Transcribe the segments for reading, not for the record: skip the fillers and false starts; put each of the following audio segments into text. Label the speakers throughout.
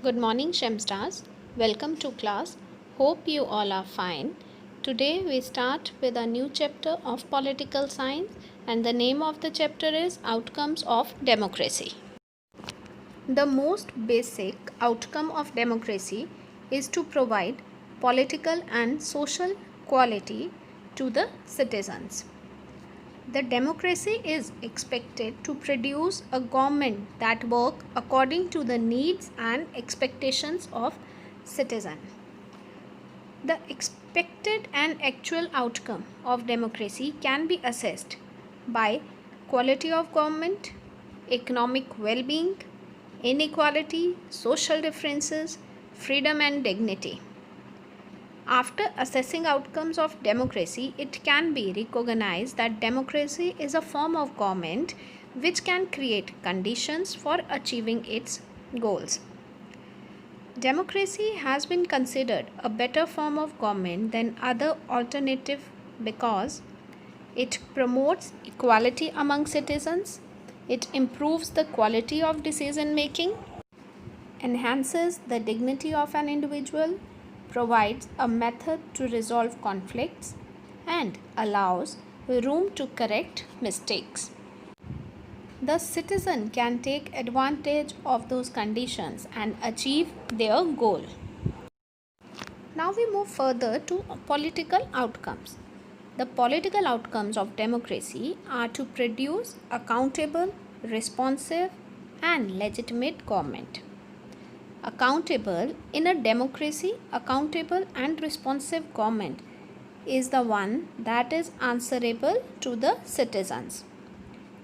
Speaker 1: Good morning, Shemstars. Welcome to class. Hope you all are fine. Today we start with a new chapter of political science, and the name of the chapter is Outcomes of Democracy. The most basic outcome of democracy is to provide political and social equality to the citizens. The democracy is expected to produce a government that work according to the needs and expectations of citizen. The expected and actual outcome of democracy can be assessed by quality of government, economic well-being, inequality, social differences, freedom and dignity. After assessing outcomes of democracy, it can be recognized that democracy is a form of government which can create conditions for achieving its goals. Democracy has been considered a better form of government than other alternative because it promotes equality among citizens, it improves the quality of decision making, enhances the dignity of an individual, provides a method to resolve conflicts, and allows room to correct mistakes. The citizen can take advantage of those conditions and achieve their goal. Now we move further to political outcomes. The political outcomes of democracy are to produce accountable, responsive, and legitimate government. Accountable in a democracy, accountable and responsive government is the one that is answerable to the citizens.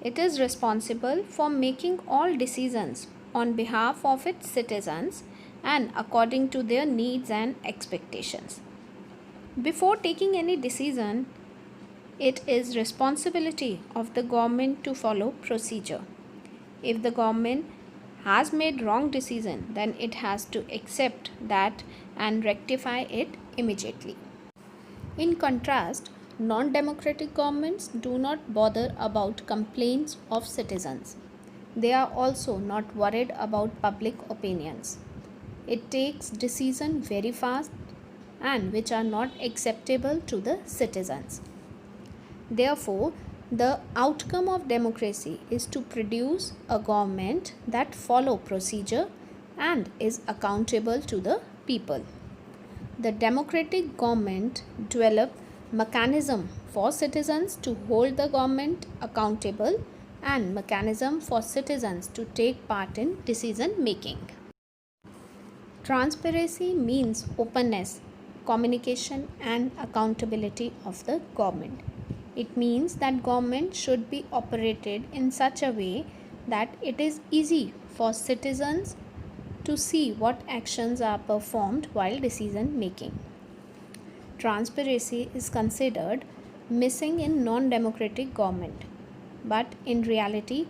Speaker 1: It is responsible for making all decisions on behalf of its citizens and according to their needs and expectations. Before taking any decision, it is responsibility of the government to follow procedure. If the government has made wrong decision, then it has to accept that and rectify it immediately. In contrast, non-democratic governments do not bother about complaints of citizens. They are also not worried about public opinions. It takes decisions very fast and which are not acceptable to the citizens. Therefore, the outcome of democracy is to produce a government that follow procedure and is accountable to the people. The democratic government develop mechanism for citizens to hold the government accountable and mechanism for citizens to take part in decision making. Transparency means openness, communication and accountability of the government. It means that government should be operated in such a way that it is easy for citizens to see what actions are performed while decision making. Transparency is considered missing in non-democratic government, but in reality,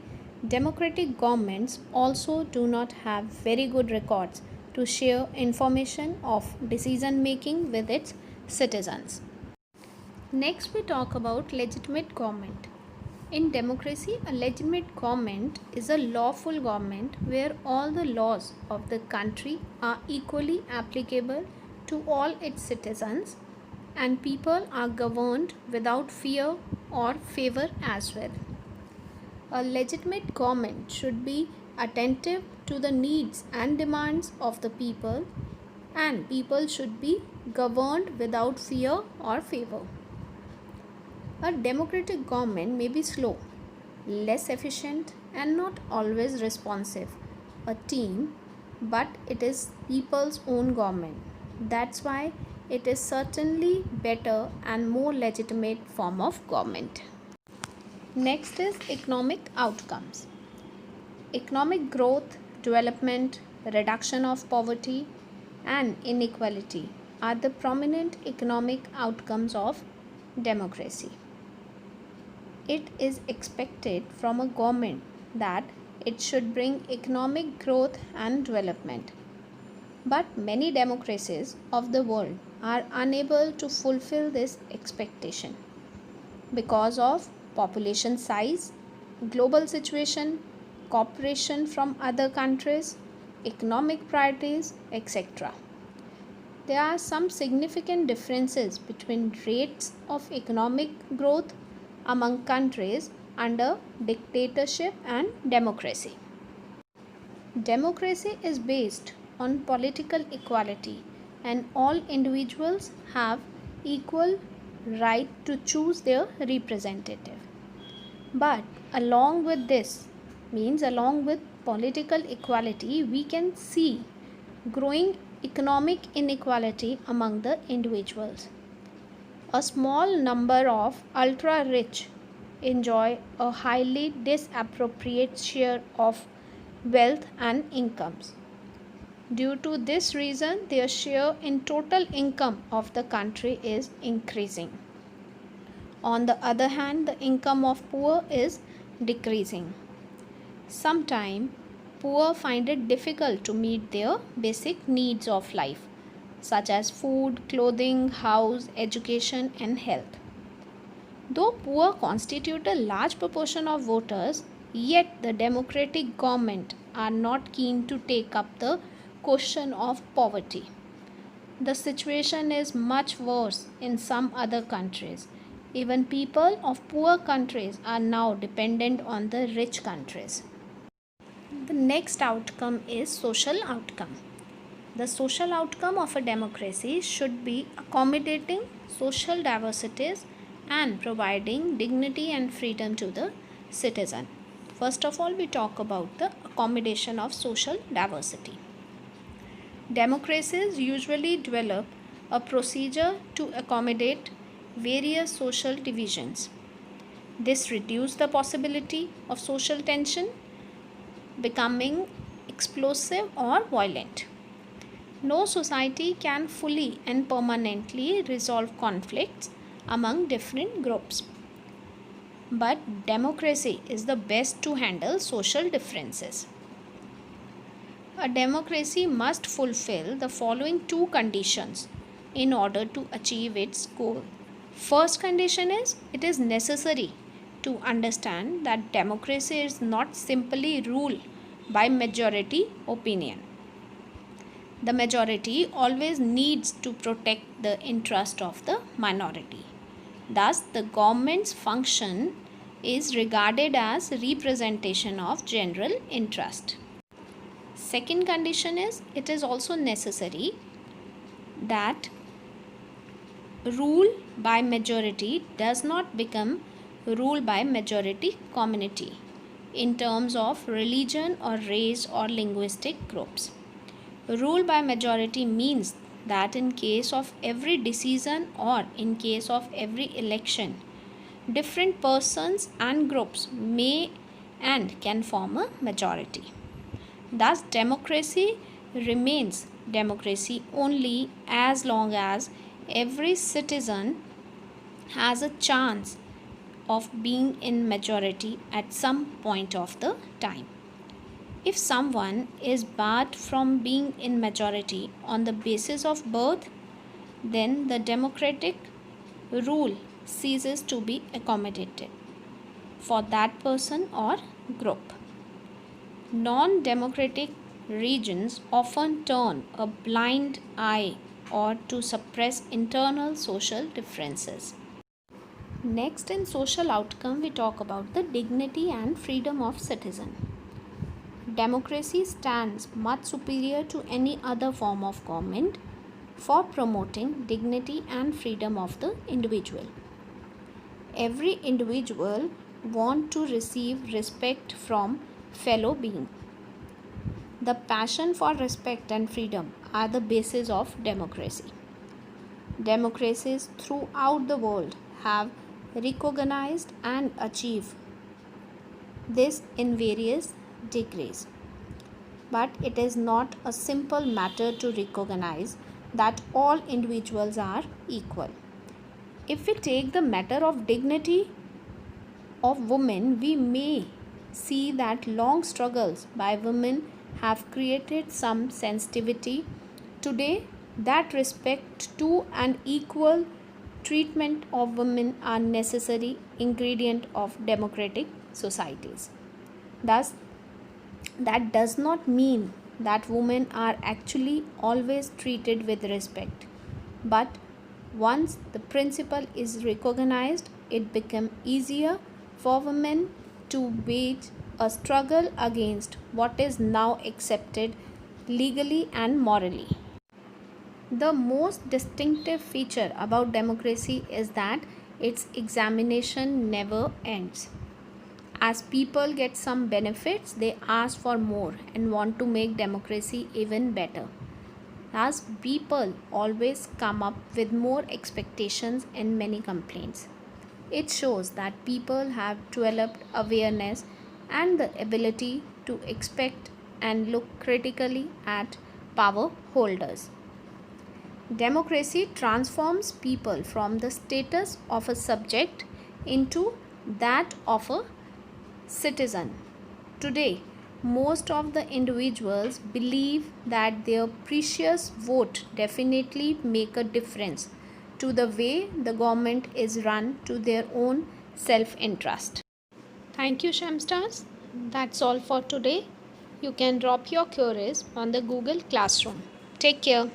Speaker 1: democratic governments also do not have very good records to share information of decision making with its citizens. Next, we talk about legitimate government. In democracy, a legitimate government is a lawful government where all the laws of the country are equally applicable to all its citizens and people are governed without fear or favor as well. A legitimate government should be attentive to the needs and demands of the people, and people should be governed without fear or favor. A democratic government may be slow, less efficient, and not always responsive. A team, but it is people's own government. That's why it is certainly better and more legitimate form of government. Next is economic outcomes. Economic growth, development, reduction of poverty, and inequality are the prominent economic outcomes of democracy. It is expected from a government that it should bring economic growth and development. But many democracies of the world are unable to fulfill this expectation because of population size, global situation, cooperation from other countries, economic priorities, etc. There are some significant differences between rates of economic growth among countries under dictatorship and democracy. Democracy is based on political equality, and all individuals have equal right to choose their representative. But along with political equality, we can see growing economic inequality among the individuals. A small number of ultra rich enjoy a highly disappropriate share of wealth and incomes. Due to this reason, their share in total income of the country is increasing. On the other hand, the income of poor is decreasing. Sometimes poor find it difficult to meet their basic needs of life, such as food, clothing, house, education, and health. Though poor constitute a large proportion of voters, yet the democratic government are not keen to take up the question of poverty. The situation is much worse in some other countries. Even people of poor countries are now dependent on the rich countries. The next outcome is social outcome. The social outcome of a democracy should be accommodating social diversities and providing dignity and freedom to the citizen. First of all, we talk about the accommodation of social diversity. Democracies usually develop a procedure to accommodate various social divisions. This reduces the possibility of social tension becoming explosive or violent. No society can fully and permanently resolve conflicts among different groups. But democracy is the best to handle social differences. A democracy must fulfill the following two conditions in order to achieve its goal. First condition is it is necessary to understand that democracy is not simply ruled by majority opinion. The majority always needs to protect the interest of the minority. Thus, the government's function is regarded as representation of general interest. Second condition is it is also necessary that rule by majority does not become rule by majority community in terms of religion or race or linguistic groups. Rule by majority means that in case of every decision or in case of every election, different persons and groups may and can form a majority. Thus, democracy remains democracy only as long as every citizen has a chance of being in majority at some point of the time. If someone is barred from being in majority on the basis of birth, then the democratic rule ceases to be accommodated for that person or group. Non-democratic regions often turn a blind eye or to suppress internal social differences. Next, in social outcome, we talk about the dignity and freedom of citizen. Democracy stands much superior to any other form of government for promoting dignity and freedom of the individual. Every individual wants to receive respect from fellow beings. The passion for respect and freedom are the basis of democracy. Democracies throughout the world have recognized and achieved this in various degrees. But it is not a simple matter to recognize that all individuals are equal. If we take the matter of dignity of women, we may see that long struggles by women have created some sensitivity. Today, that respect to and equal treatment of women are necessary ingredient of democratic societies. Thus, that does not mean that women are actually always treated with respect. But once the principle is recognized, it becomes easier for women to wage a struggle against what is now accepted legally and morally. The most distinctive feature about democracy is that its examination never ends. As people get some benefits, they ask for more and want to make democracy even better. As people always come up with more expectations and many complaints. It shows that people have developed awareness and the ability to expect and look critically at power holders. Democracy transforms people from the status of a subject into that of a citizen. Today, most of the individuals believe that their precious vote definitely make a difference to the way the government is run to their own self-interest. Thank you, Shamstars. That's all for today. You can drop your queries on the Google Classroom. Take care.